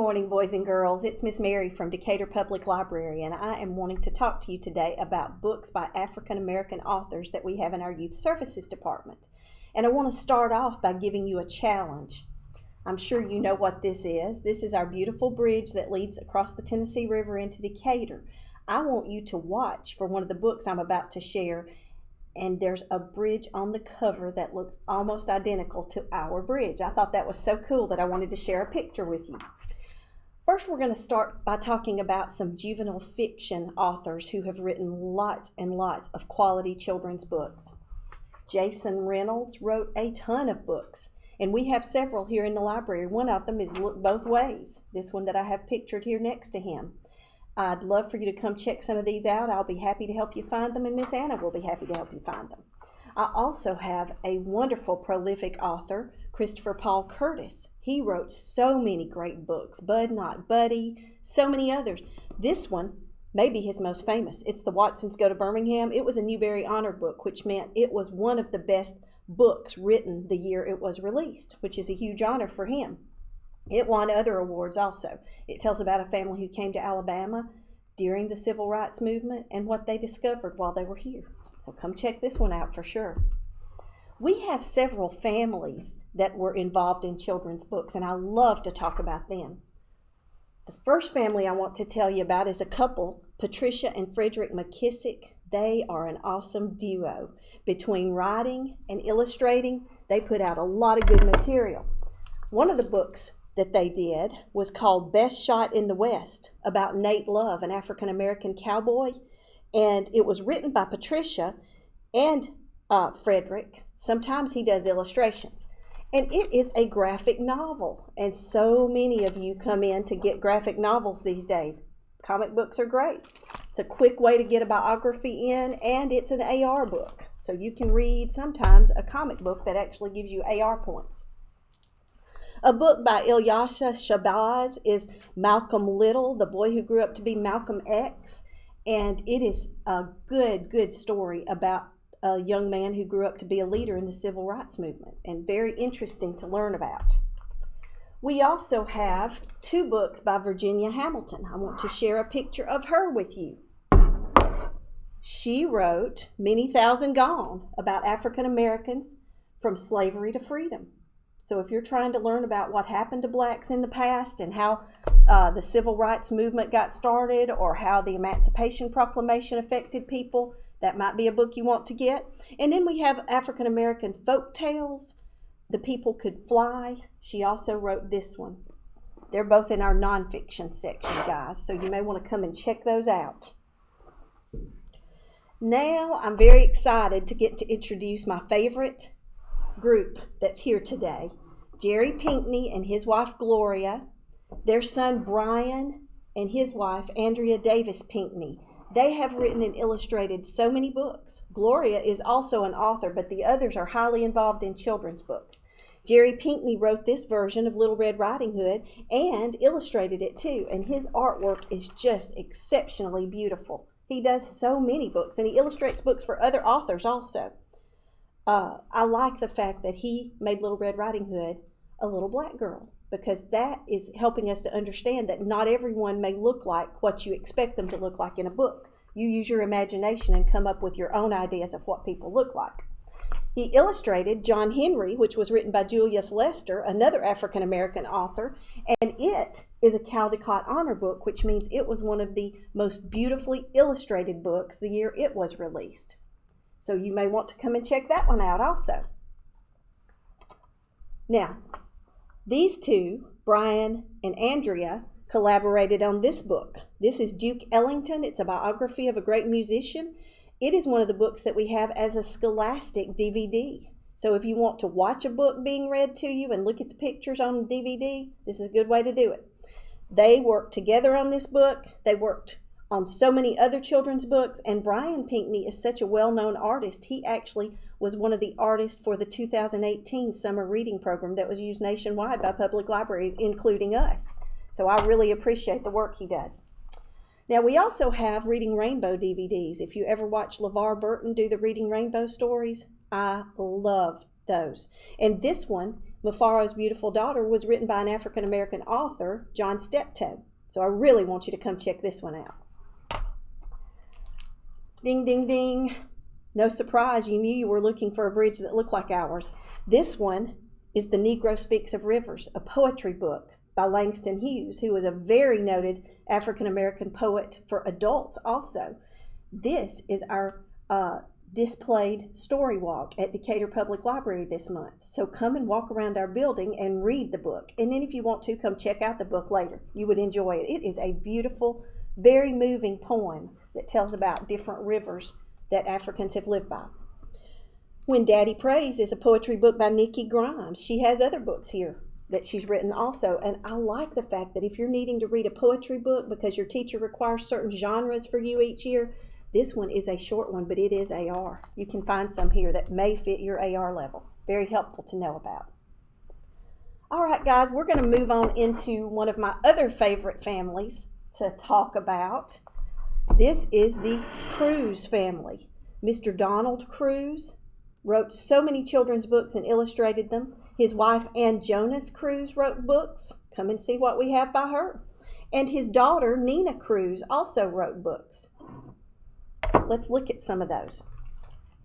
morning, boys and girls. It's Miss Mary from Decatur Public Library, and I am wanting to talk to you today about books by African American authors that we have in our Youth Services Department. And I want to start off by giving you a challenge. I'm sure you know what this is. This is our beautiful bridge that leads across the Tennessee River into Decatur. I want you to watch for one of the books I'm about to share, and there's a bridge on the cover that looks almost identical to our bridge. I thought that was so cool that I wanted to share a picture with you. First, we're going to start by talking about some juvenile fiction authors who have written lots and lots of quality children's books. Jason Reynolds wrote a ton of books, and we have several here in the library. One of them is Look Both Ways, this one that I have pictured here next to him. I'd love for you to come check some of these out. I'll be happy to help you find them, and Miss Anna will be happy to help you find them. I also have a wonderful, prolific author, Christopher Paul Curtis. He wrote so many great books, Bud Not Buddy, so many others. This one may be his most famous. It's The Watsons Go to Birmingham. It was a Newbery Honor book, which meant it was one of the best books written the year it was released, which is a huge honor for him. It won other awards also. It tells about a family who came to Alabama during the Civil Rights Movement and what they discovered while they were here. So come check this one out for sure. We have several families that were involved in children's books, and I love to talk about them. The first family I want to tell you about is a couple, Patricia and Frederick McKissick. They are an awesome duo. Between writing and illustrating, they put out a lot of good material. One of the books that they did was called Best Shot in the West, about Nate Love, an African-American cowboy. And it was written by Patricia and Frederick. Sometimes he does illustrations. And it is a graphic novel. And so many of you come in to get graphic novels these days. Comic books are great. It's a quick way to get a biography in, and it's an AR book. So you can read sometimes a comic book that actually gives you AR points. A book by Ilyasha Shabazz is Malcolm Little, the boy who grew up to be Malcolm X. And it is a good story about a young man who grew up to be a leader in the Civil Rights Movement, and very interesting to learn about. We also have two books by Virginia Hamilton. I want to share a picture of her with you. She wrote Many Thousand Gone, about African Americans from slavery to freedom. So if you're trying to learn about what happened to blacks in the past and how the Civil Rights Movement got started, or how the Emancipation Proclamation affected people, that might be a book you want to get. And then we have African American folk tales, The People Could Fly. She also wrote this one. They're both in our nonfiction section, guys, so you may want to come and check those out. Now I'm very excited to get to introduce my favorite group that's here today. Jerry Pinkney and his wife Gloria, their son Brian and his wife Andrea Davis Pinkney. They have written and illustrated so many books. Gloria is also an author, but the others are highly involved in children's books. Jerry Pinkney wrote this version of Little Red Riding Hood and illustrated it too, and his artwork is just exceptionally beautiful. He does so many books, and he illustrates books for other authors also. I like the fact that he made Little Red Riding Hood a little black girl, because that is helping us to understand that not everyone may look like what you expect them to look like in a book. You use your imagination and come up with your own ideas of what people look like. He illustrated John Henry, which was written by Julius Lester, another African-American author, and it is a Caldecott Honor book, which means it was one of the most beautifully illustrated books the year it was released. So you may want to come and check that one out also. Now, these two, Brian and Andrea, collaborated on this book. This is Duke Ellington. It's a biography of a great musician. It is one of the books that we have as a Scholastic DVD. So if you want to watch a book being read to you and look at the pictures on the DVD, this is a good way to do it. They worked together on this book. They worked on so many other children's books, and Brian Pinkney is such a well-known artist. He actually was one of the artists for the 2018 summer reading program that was used nationwide by public libraries, including us. So I really appreciate the work he does. Now, we also have Reading Rainbow DVDs. If you ever watch LeVar Burton do the Reading Rainbow stories, I love those. And this one Mufaro's Beautiful Daughter was written by an African American author, John Steptoe. So I really want you to come check this one out. Ding, ding, ding. No surprise, you knew you were looking for a bridge that looked like ours. This one is The Negro Speaks of Rivers, a poetry book by Langston Hughes, who was a very noted African American poet for adults also. This is our displayed story walk at Decatur Public Library this month. So come and walk around our building and read the book. And then if you want to, come check out the book later. You would enjoy it. It is a beautiful, very moving poem that tells about different rivers that Africans have lived by. When Daddy Prays is a poetry book by Nikki Grimes. She has other books here that she's written also. And I like the fact that if you're needing to read a poetry book because your teacher requires certain genres for you each year, this one is a short one, but it is AR. You can find some here that may fit your AR level. Very helpful to know about. All right, guys, we're going to move on into one of my other favorite families to talk about. This is the Cruz family. Mr. Donald Cruz wrote so many children's books and illustrated them. His wife, Ann Jonas Cruz, wrote books. Come and see what we have by her. And his daughter, Nina Cruz, also wrote books. Let's look at some of those.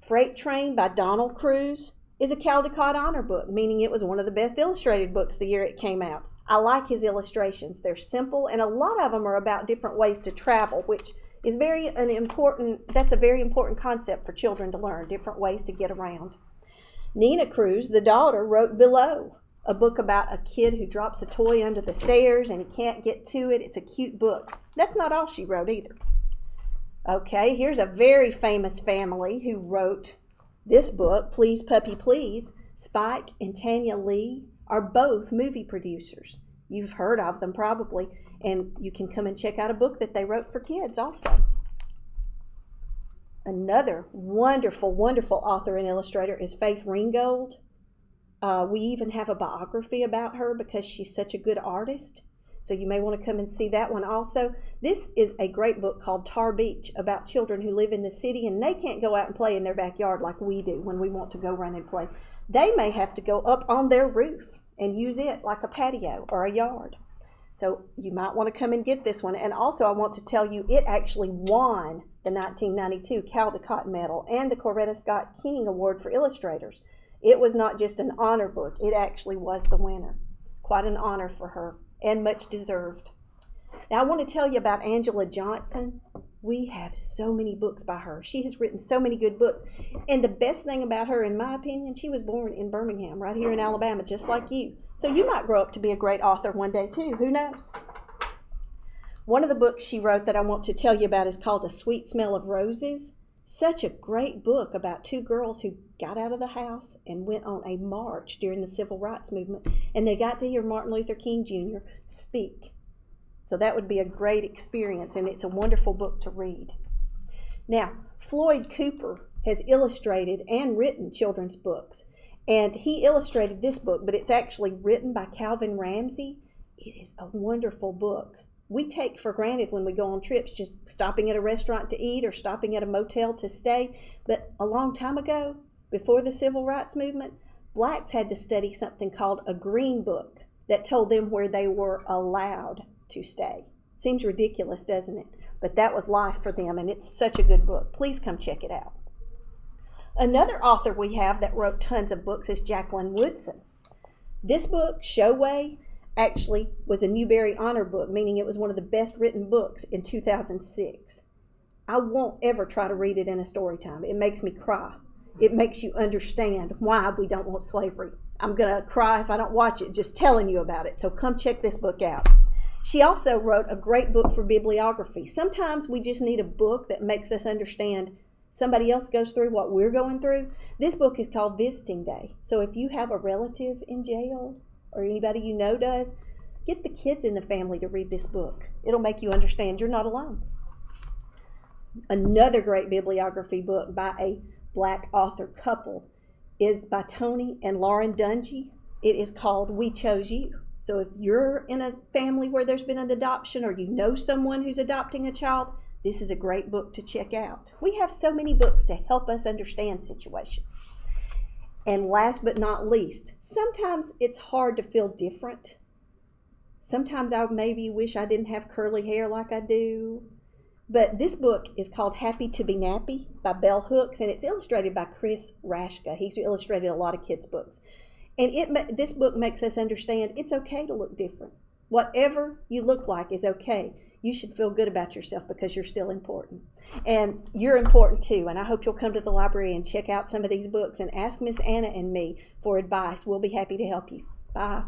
Freight Train by Donald Cruz is a Caldecott Honor book, meaning it was one of the best illustrated books the year it came out. I like his illustrations. They're simple, and a lot of them are about different ways to travel, which is that's a very important concept for children to learn, different ways to get around. Nina Cruz, the daughter, wrote Below, a book about a kid who drops a toy under the stairs and he can't get to it. It's a cute book. That's not all she wrote either. Okay, here's a very famous family who wrote this book, Please Puppy Please. Spike and Tanya Lee are both movie producers. You've heard of them probably, and you can come and check out a book that they wrote for kids also. Another wonderful, wonderful author and illustrator is Faith Ringgold. We even have a biography about her because she's such a good artist. So you may want to come and see that one also. This is a great book called Tar Beach about children who live in the city and they can't go out and play in their backyard like we do when we want to go run and play. They may have to go up on their roof and use it like a patio or a yard. So you might want to come and get this one. And also I want to tell you it actually won the 1992 Caldecott Medal and the Coretta Scott King Award for Illustrators. It was not just an honor book. It actually was the winner. Quite an honor for her. And much deserved. Now I want to tell you about Angela Johnson. We have so many books by her. She has written so many good books. And the best thing about her, in my opinion, she was born in Birmingham, right here in Alabama, just like you. So you might grow up to be a great author one day too. Who knows? One of the books she wrote that I want to tell you about is called The Sweet Smell of Roses. Such a great book about two girls who got out of the house and went on a march during the Civil Rights Movement, and they got to hear Martin Luther King Jr. speak. So that would be a great experience, and it's a wonderful book to read. Now, Floyd Cooper has illustrated and written children's books, and he illustrated this book, but it's actually written by Calvin Ramsey. It is a wonderful book. We take for granted when we go on trips just stopping at a restaurant to eat or stopping at a motel to stay. But a long time ago, before the Civil Rights Movement, blacks had to study something called a green book that told them where they were allowed to stay. Seems ridiculous, doesn't it? But that was life for them, and it's such a good book. Please come check it out. Another author we have that wrote tons of books is Jacqueline Woodson. This book, Showway, actually was a Newbery Honor book, meaning it was one of the best written books in 2006. I won't ever try to read it in a story time. It makes me cry. It makes you understand why we don't want slavery. I'm going to cry if I don't watch it, just telling you about it. So come check this book out. She also wrote a great book for bibliography. Sometimes we just need a book that makes us understand somebody else goes through what we're going through. This book is called Visiting Day. So if you have a relative in jail, or anybody you know does, get the kids in the family to read this book. It'll make you understand you're not alone. Another great bibliography book by a black author couple is by Tony and Lauren Dungy. It is called We Chose You. So if you're in a family where there's been an adoption or you know someone who's adopting a child, this is a great book to check out. We have so many books to help us understand situations. And last but not least, sometimes it's hard to feel different. Sometimes I maybe wish I didn't have curly hair like I do. But this book is called Happy to Be Nappy by Bell Hooks, and it's illustrated by Chris Rashka. He's illustrated a lot of kids' books. And this book makes us understand it's okay to look different. Whatever you look like is okay. You should feel good about yourself because you're still important. And you're important too. And I hope you'll come to the library and check out some of these books and ask Miss Anna and me for advice. We'll be happy to help you. Bye.